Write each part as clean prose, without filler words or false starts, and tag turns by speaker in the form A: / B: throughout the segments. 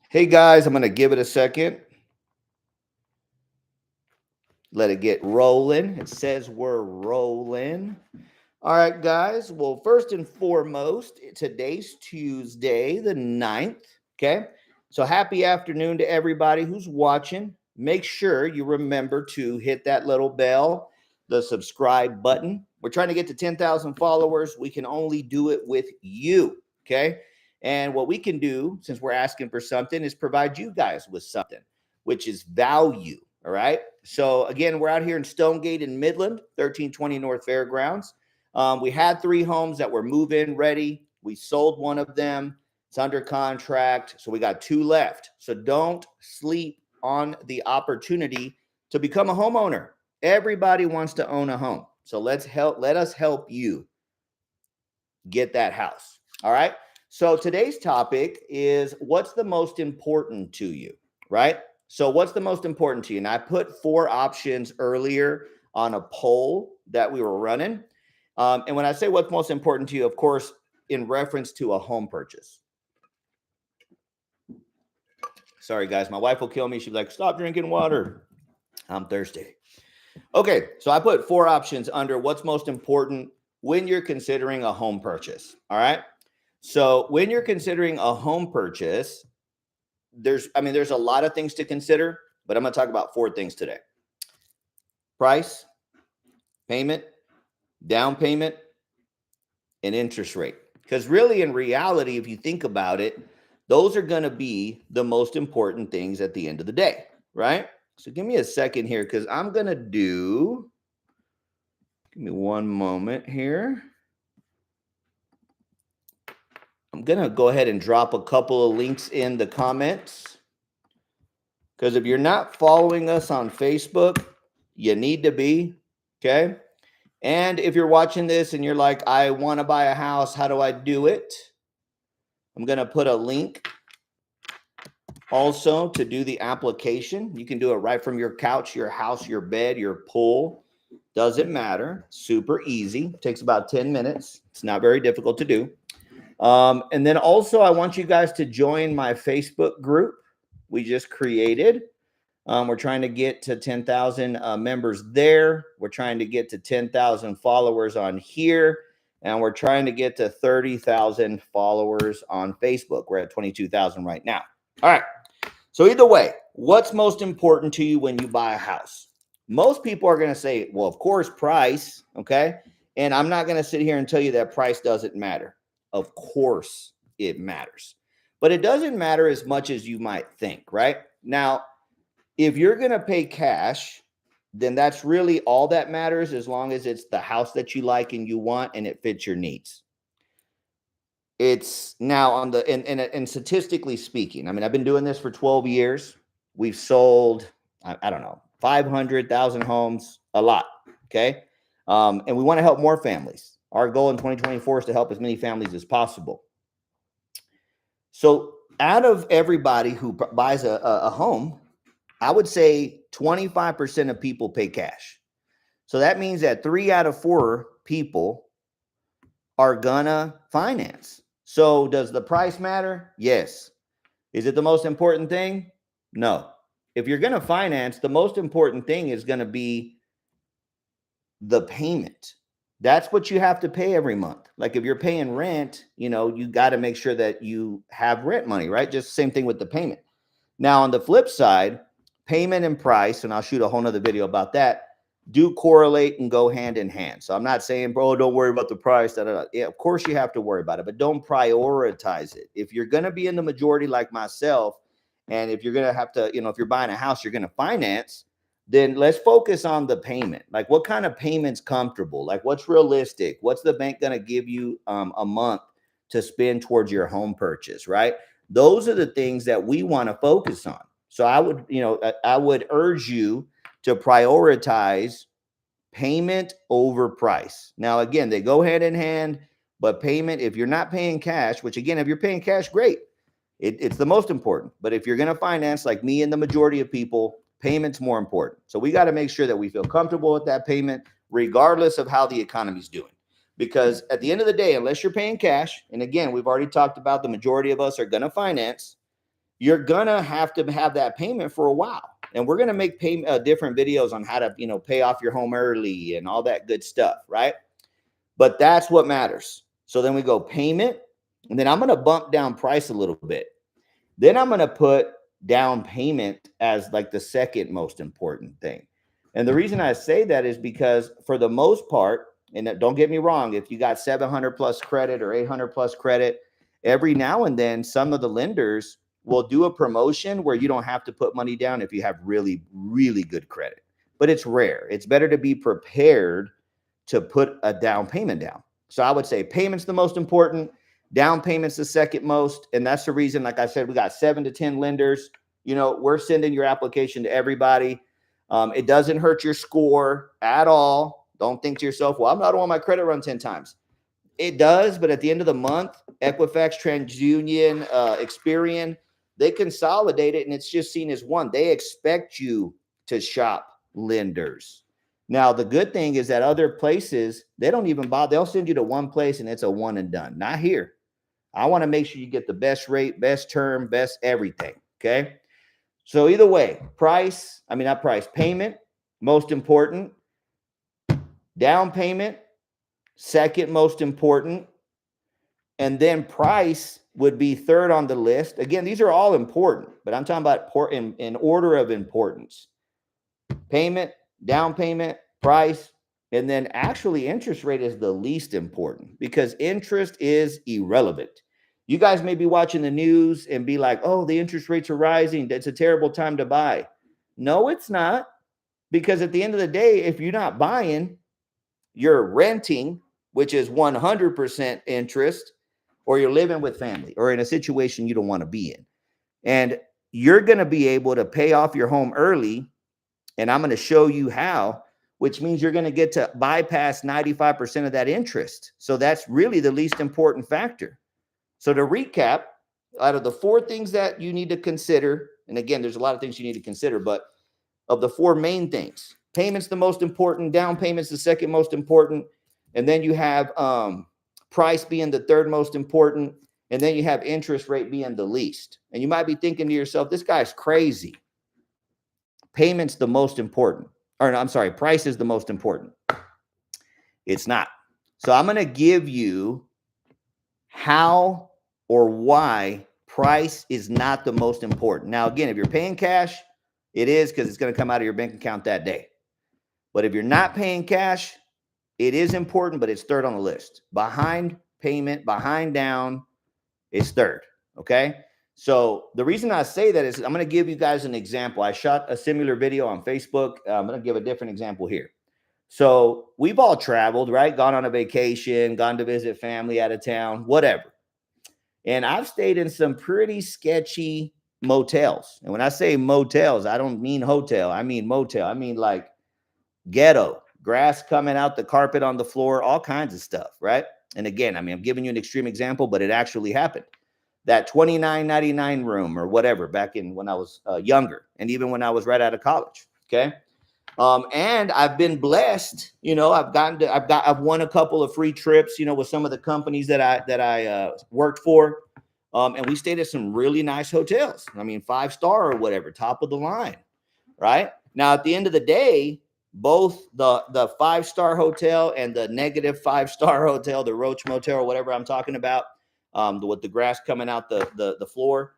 A: Hey guys, I'm going to give it a second. Let it get rolling. It says we're rolling. All right, guys. Well, first and foremost, today's Tuesday, the 9th. Okay. So happy afternoon to everybody who's watching. Make sure you remember to hit that little bell, the subscribe button. We're trying to get to 10,000 followers. We can only do it with you. Okay. And what we can do, since we're asking for something, is provide you guys with something, which is value. All right. So again, we're out here in Stonegate in Midland, 1320 North Fairgrounds. We had 3 homes that were move-in ready. We sold one of them. It's under contract. So we got 2 left. So don't sleep on the opportunity to become a homeowner. Everybody wants to own a home. So let us help you get that house. All right. So today's topic is what's the most important to you, right? So what's the most important to you? And I put 4 options earlier on a poll that we were running. And when I say what's most important to you, of course, in reference to a home purchase. Sorry, guys, my wife will kill me. She's like, stop drinking water. I'm thirsty. Okay, so I put 4 options under what's most important when you're considering a home purchase. All right. So when you're considering a home purchase, there's a lot of things to consider, but I'm going to talk about 4 things today. Price, payment, down payment, and interest rate. Because really, in reality, if you think about it, those are going to be the most important things at the end of the day, right? So give me a second here because I'm going to give me one moment here. I'm going to go ahead and drop a couple of links in the comments. Because if you're not following us on Facebook, you need to be, okay? And if you're watching this and you're like, I want to buy a house, how do I do it? I'm going to put a link also to do the application. You can do it right from your couch, your house, your bed, your pool. Doesn't matter. Super easy. Takes about 10 minutes. It's not very difficult to do. And then also, I want you guys to join my Facebook group we just created. We're trying to get to 10,000 members there. We're trying to get to 10,000 followers on here. And we're trying to get to 30,000 followers on Facebook. We're at 22,000 right now. All right. So either way, what's most important to you when you buy a house? Most people are going to say, well, of course, price. Okay. And I'm not going to sit here and tell you that price doesn't matter. Of course it matters. But it doesn't matter as much as you might think, right? Now, if you're going to pay cash, then that's really all that matters as long as it's the house that you like and you want and it fits your needs. It's now on the, and statistically speaking, I mean, I've been doing this for 12 years. We've sold, I don't know, 500,000 homes, a lot. Okay. And we want to help more families. Our goal in 2024 is to help as many families as possible. So out of everybody who buys a home, I would say 25% of people pay cash. So that means that 3 out of 4 people are gonna finance. So does the price matter? Yes. Is it the most important thing? No. If you're gonna finance, the most important thing is gonna be the payment. That's what you have to pay every month. Like if you're paying rent, you got to make sure that you have rent money, right? Just same thing with the payment. Now, on the flip side, payment and price, and I'll shoot a whole nother video about that, do correlate and go hand in hand. So I'm not saying, bro, don't worry about the price. Yeah, of course you have to worry about it, but don't prioritize it. If you're going to be in the majority like myself, and if you're going to have to, if you're buying a house, you're going to finance, then let's focus on the payment. Like what kind of payment's comfortable? Like what's realistic? What's the bank going to give you a month to spend towards your home purchase, right? Those are the things that we want to focus on. So I would urge you to prioritize payment over price. Now, again, they go hand in hand, but payment, if you're not paying cash, which again, if you're paying cash, great. It's the most important. But if you're going to finance like me and the majority of people, payment's more important. So we got to make sure that we feel comfortable with that payment, regardless of how the economy's doing. Because at the end of the day, unless you're paying cash, and again, we've already talked about the majority of us are going to finance, you're gonna have to have that payment for a while. And we're gonna make different videos on how to, pay off your home early and all that good stuff, right? But that's what matters. So then we go payment, and then I'm gonna bump down price a little bit. Then I'm gonna put down payment as like the second most important thing. And the reason I say that is because for the most part, and don't get me wrong, if you got 700 plus credit or 800 plus credit, every now and then some of the lenders will do a promotion where you don't have to put money down if you have really, really good credit. But it's rare. It's better to be prepared to put a down payment down. So I would say payment's the most important, down payment's the second most. And that's the reason, like I said, we got 7 to 10 lenders. We're sending your application to everybody. It doesn't hurt your score at all. Don't think to yourself, well, I don't want my credit run 10 times. It does, but at the end of the month, Equifax, TransUnion, Experian, they consolidate it, and it's just seen as one. They expect you to shop lenders. Now, the good thing is that other places, they don't even bother. They'll send you to one place, and it's a one and done. Not here. I want to make sure you get the best rate, best term, best everything, okay? So either way, payment, most important. Down payment, second most important. And then price would be third on the list. Again, these are all important, but I'm talking about in order of importance. Payment, down payment, price, and then actually interest rate is the least important because interest is irrelevant. You guys may be watching the news and be like, oh, the interest rates are rising. That's a terrible time to buy. No, it's not. Because at the end of the day, if you're not buying, you're renting, which is 100% interest, or you're living with family or in a situation you don't want to be in. And you're going to be able to pay off your home early. And I'm going to show you how, which means you're going to get to bypass 95% of that interest. So that's really the least important factor. So to recap, out of the 4 things that you need to consider, and again, there's a lot of things you need to consider, but of the 4 main things, payment's the most important, down payment's the second most important, and then you have price being the third most important, and then you have interest rate being the least. And you might be thinking to yourself, this guy's crazy. Payment's the most important. Or no, I'm sorry, price is the most important. It's not. So I'm going to give you how or why price is not the most important. Now, again, if you're paying cash, it is because it's going to come out of your bank account that day. But if you're not paying cash, it is important, but it's third on the list. Behind payment, behind down, it's third. Okay? So the reason I say that is I'm going to give you guys an example. I shot a similar video on Facebook. I'm going to give a different example here. So we've all traveled, right? Gone on a vacation, gone to visit family out of town, whatever. And I've stayed in some pretty sketchy motels. And when I say motels, I don't mean hotel. I mean motel. I mean like ghetto, grass coming out the carpet on the floor, all kinds of stuff, right? And again, I'm giving you an extreme example, but it actually happened. That $29.99 room or whatever back in when I was younger, and even when I was right out of college. Okay. And I've been blessed, I've won a couple of free trips, with some of the companies that I worked for. And we stayed at some really nice hotels. 5-star or whatever, top of the line. Right now, at the end of the day, both the 5-star hotel and the negative 5-star hotel, the Roach Motel or whatever I'm talking about, with the grass coming out the floor,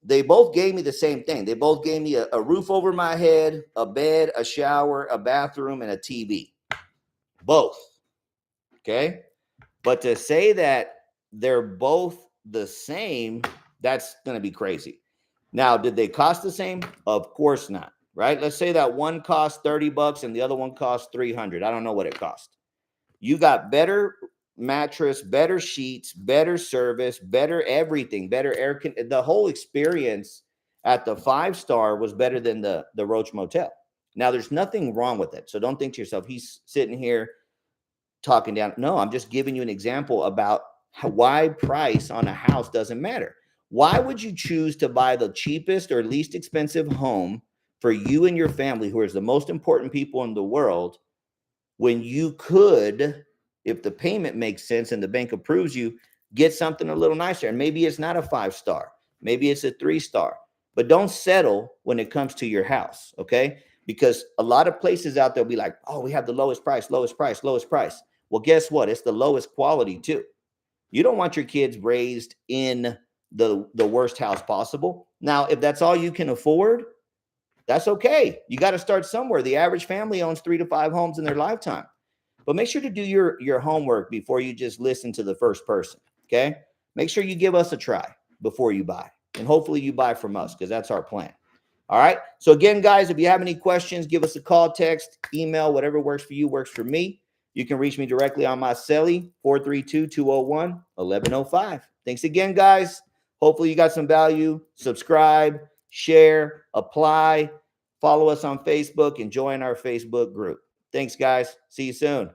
A: they both gave me the same thing. They both gave me a roof over my head, a bed, a shower, a bathroom, and a TV. Both. Okay. But to say that they're both the same, that's going to be crazy. Now, did they cost the same? Of course not. Right? Let's say that one cost $30 and the other one cost $300. I don't know what it cost. You got better mattress, better sheets, better service, better everything, better air. The whole experience at the 5-star was better than the Roach Motel. Now, there's nothing wrong with it. So don't think to yourself, he's sitting here talking down. No, I'm just giving you an example about why price on a house doesn't matter. Why would you choose to buy the cheapest or least expensive home for you and your family, who is the most important people in the world, when you could, if the payment makes sense and the bank approves you, get something a little nicer? And maybe it's not a 5-star. Maybe it's a 3-star. But don't settle when it comes to your house, okay? Because a lot of places out there will be like, oh, we have the lowest price, lowest price, lowest price. Well, guess what? It's the lowest quality too. You don't want your kids raised in the worst house possible. Now, if that's all you can afford, that's okay. You got to start somewhere. The average family owns 3 to 5 homes in their lifetime. But make sure to do your homework before you just listen to the first person, okay? Make sure you give us a try before you buy. And hopefully you buy from us because that's our plan. All right? So again, guys, if you have any questions, give us a call, text, email, whatever works for you works for me. You can reach me directly on my celly, 432-201-1105. Thanks again, guys. Hopefully you got some value. Subscribe, share, apply, follow us on Facebook, and join our Facebook group. Thanks, guys. See you soon.